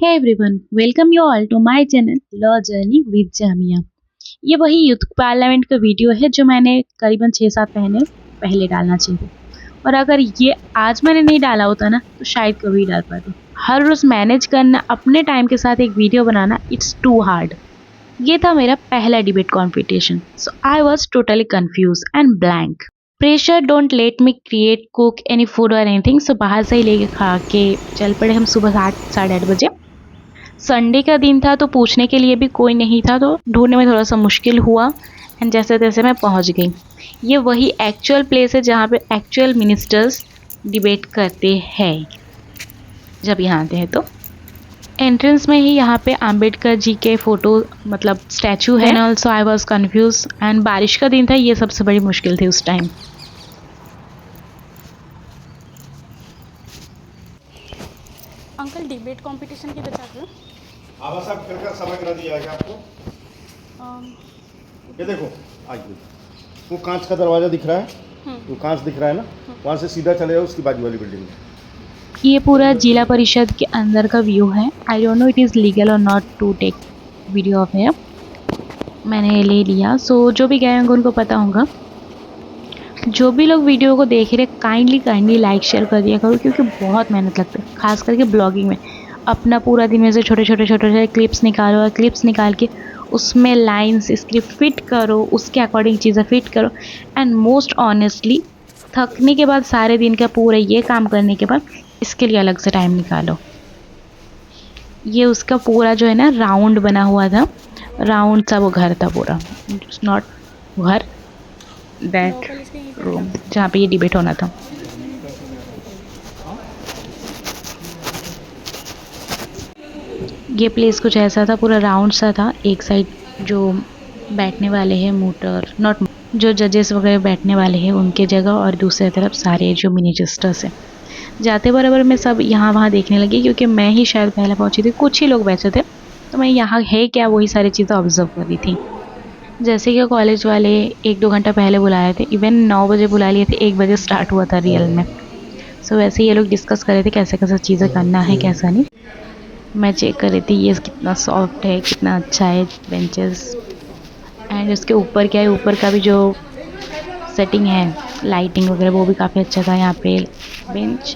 Hey everyone, welcome you all to my channel law journey with Jamia. ये वही youth parliament का video है जो मैंने करीबन 6-7 महीने पहले डालना चाहिए। और अगर ये आज मैंने नहीं डाला होता ना तो शायद कभी डाल पाती। हर रोज मैनेज करना, अपने टाइम के साथ एक वीडियो बनाना, इट्स टू हार्ड। ये था मेरा पहला debate competition, so I was totally confuse and blank. Pressure don't let me create cook any food और एनीथिंग, सो बाहर से ही लेके खा के चल पड़े हम सुबह 8 साढ़े 8 बजे। संडे का दिन था तो पूछने के लिए भी कोई नहीं था, तो ढूंढने में थोड़ा सा मुश्किल हुआ एंड जैसे तैसे मैं पहुंच गई। ये वही एक्चुअल प्लेस है जहाँ पे एक्चुअल मिनिस्टर्स डिबेट करते हैं जब यहाँ आते हैं। तो एंट्रेंस में ही यहाँ पे अंबेडकर जी के फोटो मतलब स्टैचू है। And also I was confuse and बारिश का दिन था, ये सबसे बड़ी मुश्किल थी उस टाइम। अंकल डिबेट कंपटीशन की बचा दो। आवासा कर समग्र दिया है आपको। ये देखो, आइए, वो कांच का दरवाजा दिख रहा है, वो कांच दिख रहा है ना, वहाँ से सीधा चले जाओ उसकी बाजू वाली बिल्डिंग में। ये पूरा जिला परिषद के अंदर का व्यू है। I don't know it is legal और not to take video of है। मैंने ले लिया। सो जो भी गए होंगे उनको पता होगा। जो भी लोग वीडियो को देख रहे काइंडली लाइक शेयर कर दिया करो, क्योंकि बहुत मेहनत लगता है, खास करके ब्लॉगिंग में। अपना पूरा दिन में से छोटे छोटे क्लिप्स निकालो और क्लिप्स निकाल के उसमें लाइन्स स्क्रिप्ट फिट करो, उसके अकॉर्डिंग चीज़ें फिट करो। एंड मोस्ट ऑनेस्टली थकने के बाद, सारे दिन का पूरा ये काम करने के बाद, इसके लिए अलग से टाइम निकालो। ये उसका पूरा जो है ना राउंड बना हुआ था, राउंड सा वो घर था पूरा, नॉट घर, दैट रूम जहाँ पे ये डिबेट होना था। ये प्लेस कुछ ऐसा था, पूरा राउंड सा था। एक साइड जो बैठने वाले हैं मोटर नॉट जो जजेस वगैरह बैठने वाले हैं उनके जगह, और दूसरी तरफ सारे जो मिनिस्टर्स हैं। जाते बराबर मैं सब यहाँ वहाँ देखने लगी, क्योंकि मैं ही शायद पहले पहुँची थी, कुछ ही लोग बैठे थे, तो मैं यहाँ है क्या वही सारी चीज़ें ऑब्जर्व कर रही थी। जैसे कि कॉलेज वाले 1-2 घंटा पहले बुलाए थे, इवन 9 बजे बुला लिए थे, 1 बजे स्टार्ट हुआ था रियल में। सो वैसे ये लोग डिस्कस कर रहे थे कैसे कैसे चीज़ें करना है कैसा नहीं। मैं चेक कर रही थी ये कितना सॉफ्ट है, कितना अच्छा है बेंचेस, एंड उसके ऊपर क्या है, ऊपर का भी जो सेटिंग है, लाइटिंग वगैरह, वो भी काफ़ी अच्छा था यहाँ पे बेंच।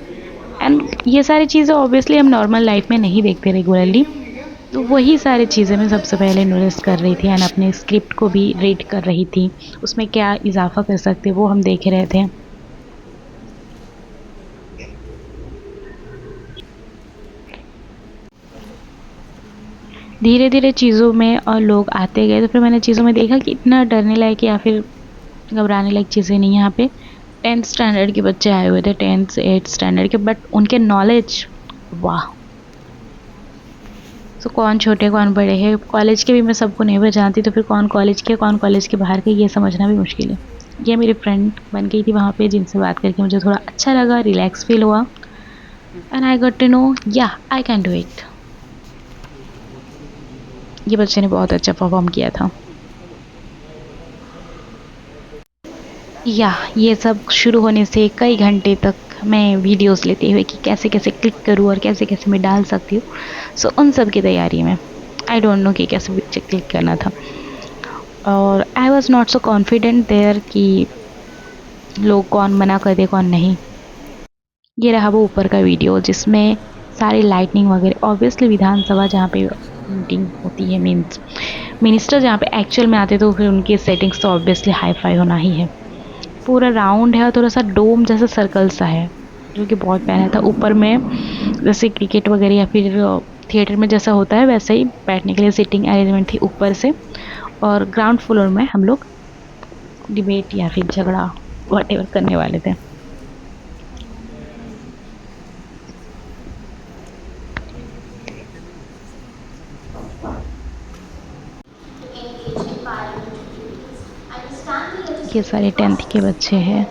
एंड ये सारी चीज़ें ऑब्वियसली हम नॉर्मल लाइफ में नहीं देखते रेगुलरली, तो वही सारी चीज़ें मैं सबसे पहले नोटिस कर रही थी एंड अपने स्क्रिप्ट को भी रीड कर रही थी, उसमें क्या इजाफा कर सकते वो हम देख रहे थे। धीरे धीरे चीज़ों में और लोग आते गए, तो फिर मैंने चीज़ों में देखा कि इतना डरने लायक या फिर घबराने लायक चीज़ें नहीं। यहाँ पे 10th स्टैंडर्ड के बच्चे आए हुए थे, 10th से 8th स्टैंडर्ड के, बट उनके नॉलेज, वाह। सो कौन छोटे कौन बड़े हैं, कॉलेज के भी मैं सबको नहीं पहचानती, तो फिर कौन कॉलेज के कौन कॉलेज के बाहर के, ये समझना भी मुश्किल है। ये मेरी फ्रेंड बन गई थी वहाँ पे, जिनसे बात करके मुझे थोड़ा अच्छा लगा, रिलैक्स फील हुआ, and I got to know yeah I can do it. ये बच्चे ने बहुत अच्छा परफॉर्म किया था। या ये सब शुरू होने से कई घंटे तक मैं वीडियोस लेते हुए कि कैसे कैसे क्लिक करूँ और कैसे कैसे मैं डाल सकती हूँ। सो उन सब की तैयारी में आई डोंट नो कि कैसे पिक्चर क्लिक करना था, और I was not so confident there कि लोग कौन मना कर दे कौन नहीं। ये रहा वो ऊपर का वीडियो जिसमें सारी लाइटनिंग वगैरह, ऑब्वियसली विधानसभा जहाँ पे मीटिंग होती है, मीन्स मिनिस्टर जहाँ पे एक्चुअल में आते, तो फिर उनकी सेटिंग्स तो ऑब्वियसली हाई फाई होना ही है। पूरा राउंड है और थोड़ा सा डोम जैसा सर्कल सा है, जो कि बहुत प्यारा था। ऊपर में जैसे क्रिकेट वगैरह या फिर थिएटर में जैसा होता है, वैसे ही बैठने के लिए सीटिंग अरेंजमेंट थी ऊपर से, और ग्राउंड फ्लोर में हम लोग डिबेट या फिर झगड़ा वॉटेवर करने वाले थे। ये सारे 10th के बच्चे हैं,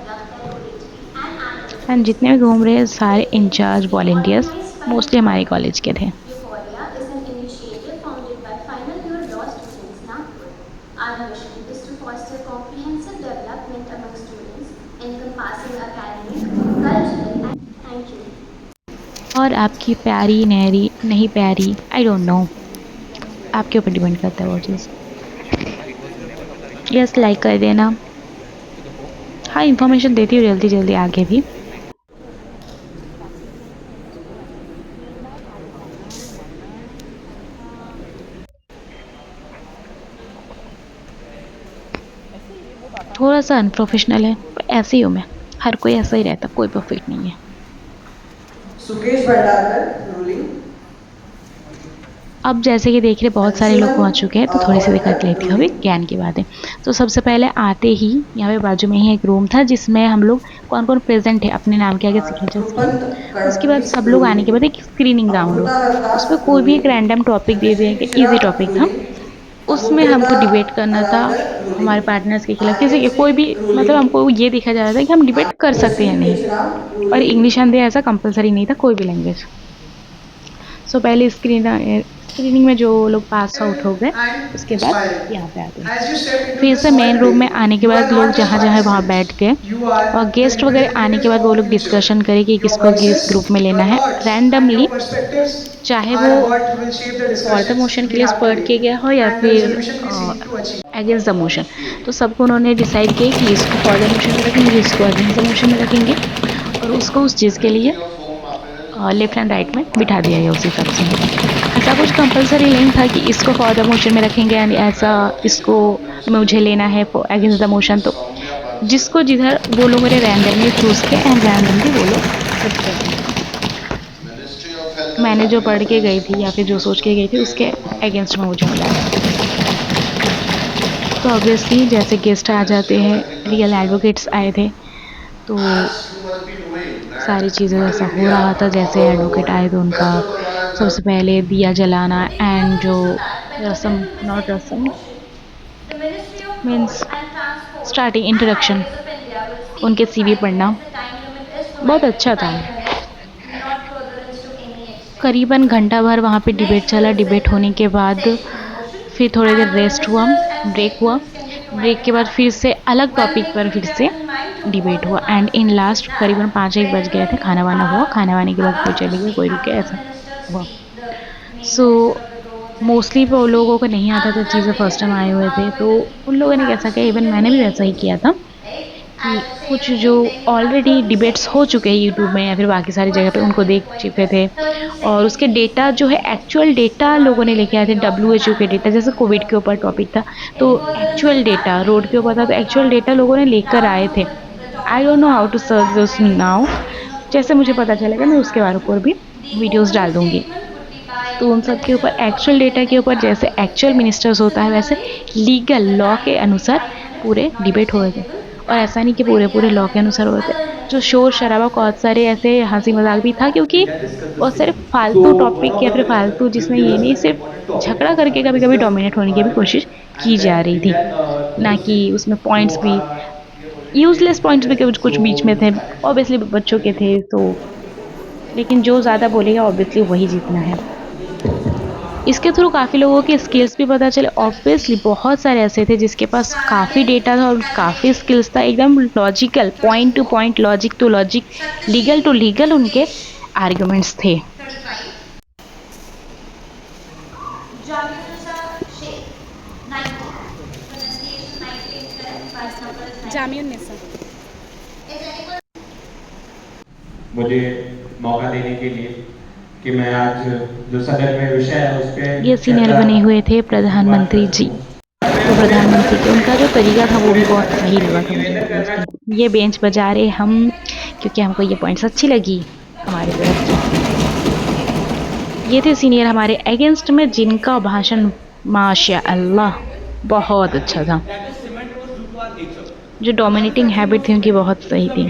एंड जितने भी घूम रहे हैं सारे इंचार्ज वॉलंटियर्स मोस्टली हमारे कॉलेज के थे। Euphoria is an initiative founded by final year law students Nagpur. Our mission is to foster comprehensive development among students encompassing academic, cultural and thank you. और आपकी प्यारी नहरी नहीं प्यारी, आई डोंट नो, आपके ऊपर डिपेंड करता है वो चीज़। यस, लाइक कर देना। हाँ, इन्फॉर्मेशन देती हूँ जल्दी जल्दी आगे भी। थोड़ा सा अनप्रोफेशनल है, ऐसे ही हूँ मैं, हर कोई ऐसा ही रहता, कोई परफेक्ट नहीं है। सुकेश भंडारकर रूलिंग। अब जैसे कि देख रहे बहुत सारे लोग पहुंच चुके हैं, तो थोड़ी सी दिक्कत लेती हूँ अभी ज्ञान की बातें। तो सबसे पहले आते ही यहाँ पे बाजू में ही एक रूम था जिसमें हम लोग कौन कौन प्रेजेंट है अपने नाम के आगे सिग्नेचर्स किए। उसके बाद सब लोग आने के बाद एक स्क्रीनिंग राउंड हुआ, उस पर कोई भी एक रैंडम टॉपिक दे दिया कि ईजी टॉपिक था, उसमें हमको डिबेट करना था हमारे पार्टनर्स के खिलाफ, किसी के कोई भी, मतलब हमको ये देखा जा रहा था कि हम डिबेट कर सकते हैं या नहीं। और इंग्लिश हिंदी ऐसा कंपलसरी नहीं था, कोई भी लैंग्वेज। सो पहले स्क्रीनिंग में जो लोग पास आउट हो गए उसके बाद यहाँ पे आते हैं। फिर से मेन रूम में आने के बाद लोग जहाँ जहाँ वहाँ बैठ गए, और गेस्ट वगैरह आने के बाद वो लोग डिस्कशन करें कि किसको किस ग्रुप में लेना है रैंडमली, चाहे वो फॉर द मोशन के लिए पढ़ के गया हो या फिर अगेंस्ट द मोशन। तो सबको उन्होंने डिसाइड किया कि इसको फॉर द मोशन में रखेंगे, इसको अगेंस्ट द मोशन में रखेंगे, और उसको उस चीज़ के लिए लेफ्ट एंड राइट में बिठा दिया गया उस हिसाब से। ऐसा कुछ कंपलसरी नहीं था कि इसको फॉर द मोशन में रखेंगे एंड ऐसा इसको मुझे लेना है अगेंस्ट द मोशन। तो जिसको जिधर वो लोग मेरे रैंडमली चूज़ के एंड रैंडमली वो लोग शिफ्ट करते हैं। मैंने जो पढ़ के गई थी या फिर जो सोच के गई थी उसके अगेंस्ट में मुझे मिला। तो ऑब्वियसली जैसे गेस्ट आ जाते हैं, रियल एडवोकेट्स आए थे, तो सारी चीज़ें ऐसा हो रहा था। जैसे एडवोकेट आए तो उनका सबसे पहले दिया जलाना एंड जो रस्म, नॉट रस्म The Ministry of means Road and Transport starting and introduction, Highways of India will speak उनके to सीवी पढ़ना participants. The time limit is बहुत provided अच्छा for था। 5 minutes, not further into any extent. करीबन घंटा भर वहाँ पे डिबेट Next चला। will डिबेट होने के बाद session motion फिर थोड़ी देर and the रेस्ट हुआ, ministers and ब्रेक हुआ। statements can be ब्रेक के provided बाद फिर after. से अलग One टॉपिक thing पर to फिर be से kept in mind to all debate the हुआ and in participants last is that करीबन 5-1 बज गए थे। whenever खाना you वाना हुआ, are खाना वाने के बाद कोई about to चले गए, कोई speak रुके, after ऐसा the minister हुआ। speak, the main so minister of the roads and mostly etc. वो लोगों speak, को नहीं आता था after that चीज़ें, फर्स्ट टाइम whenever आए you हुए थे, are तो with the उन people, लोगों you ने have to कैसा किया, state इवन your मैंने भी name, वैसा ही किया था right? कि And say कुछ your जो name, then you have already 30 debates हो seconds to चुके हैं speak यूट्यूब में about या फिर बाकी सारी जगह पे, whatsoever उनको is देख going चुके थे। 30 और seconds उसके is डेटा the जो है, limit. Actual Do data not लोगों ने take लेके आए थे, any of the WHO के time डेटा, जैसे limits कोविड के further. ऊपर टॉपिक था, तो Any further actual into that, data, we road will के go ऊपर था for तो the actual round data two. लोगों ने लेकर Round आए two, थे। the I topic don't is know how about to the search this standardized now, installation of जैसे road मुझे and पता wheel चलेगा मैं उसके बारे management. ऊपर भी The वीडियोस opening डाल दूंगी। statement would be by तो उन सब के ऊपर Minister for actual data Roads के and ऊपर, जैसे एक्चुअल Transport. मिनिस्टर्स होता है वैसे Similarly, लीगल the लॉ के time will be अनुसार 5 minutes, पूरे not डिबेट हुए थे। extendable, और and ऐसा नहीं कि when पूरे the पूरे लॉ other के अनुसार members, हुए थे। other जो ministers शोर have शराबा बहुत to सारे speak ऐसे for हंसी the मजाक भी entire था, time. क्योंकि और सिर्फ फालतू टॉपिक या फिर फालतू जिसमें ये नहीं, सिर्फ झगड़ा करके कभी कभी डोमिनेट होने की भी कोशिश की जा रही थी, ना कि उसमें पॉइंट्स भी, यूजलेस पॉइंट्स भी कुछ कुछ बीच में थे। ऑब्वियसली बच्चों के थे तो, लेकिन जो ज़्यादा बोलेगा ऑब्वियसली वही जीतना है। इसके थ्रू काफ़ी लोगों के स्किल्स भी पता चले। ऑब्वियसली बहुत सारे ऐसे थे जिसके पास काफ़ी डेटा था और काफ़ी स्किल्स था, एकदम logical, point to point, logic to logic, legal to legal उनके आर्गुमेंट्स थे। 35. Jamilisa Sheikh, 90. Pronunciation 90 is correct. Pass number is 90. जामियुन्निसा। Is anyone मुझे मौका देने के लिए कि मैं आज जो सदन में विषय है उस पे ये सीनियर बने हुए थे प्रधानमंत्री जी। तो प्रधानमंत्री के उनका जो तरीका था वो भी बहुत सही लगा था मुझे। ऑब्वियसली ये बेंच बजा रहे हम, क्योंकि हमको ये पॉइंट्स अच्छी लगी हमारी तरफ से। ये थे सीनियर हमारे अगेंस्ट में, जिनका भाषण माशा अल्लाह बहुत अच्छा था। जो डोमिनेटिंग हैबिट थी उनकी बहुत सही थी।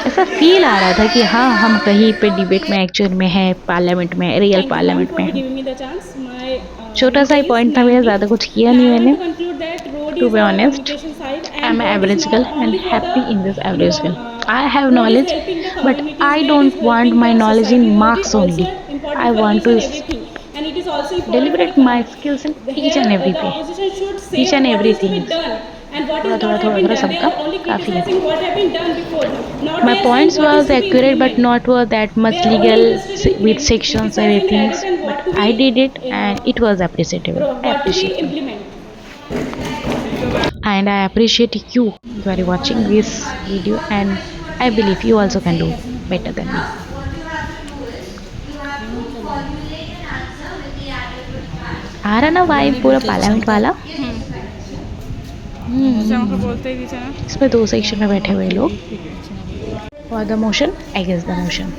ऐसा फील आ रहा था कि हाँ हम कहीं पे डिबेट में एक्चुअल में है, पार्लियामेंट में, real Thank you, ma'am, parliament for में है। giving me the chance. My छोटा सा ही details पॉइंट था मेरा, 90. ज़्यादा कुछ किया And नहीं I want मैंने। to conclude that road to is be a honest, communication side, I am and road is average girl not and only for happy in this the average girl. I have road is knowledge helping the but communities, I where it don't is want helping my the knowledge in society. Road is marks only. also important I for want each to and everything, and it is also deliberate important for my economy. skills in each Here, and the everything, opposition should say each and what is to be everything. done थोड़ा सबका काफ़ी है. My points was accurate but not were that much legal with sections and everything, but I did it and it was appreciable. And I appreciate you are watching this video, and I believe you also can do better than me. आ रहा ना vibe पूरा parliament वाला. बोलते ही ना इसमें 2 section में बैठे हुए लोग. और the motion against the motion.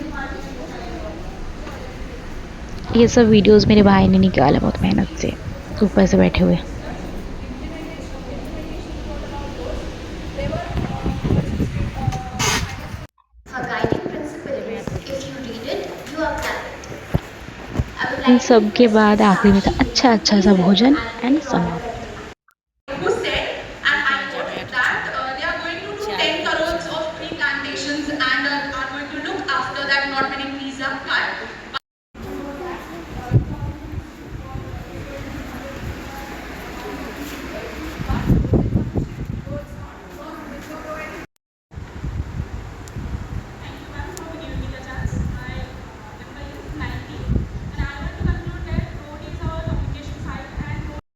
ये सब वीडियोस मेरे भाई ने निकाला बहुत मेहनत से, ऊपर से बैठे हुए. A guiding principle is if you read it, you apply it. I would in like to सब के request बाद आखिरी में था Sakshi अच्छा सा भोजन एंड समाप्त.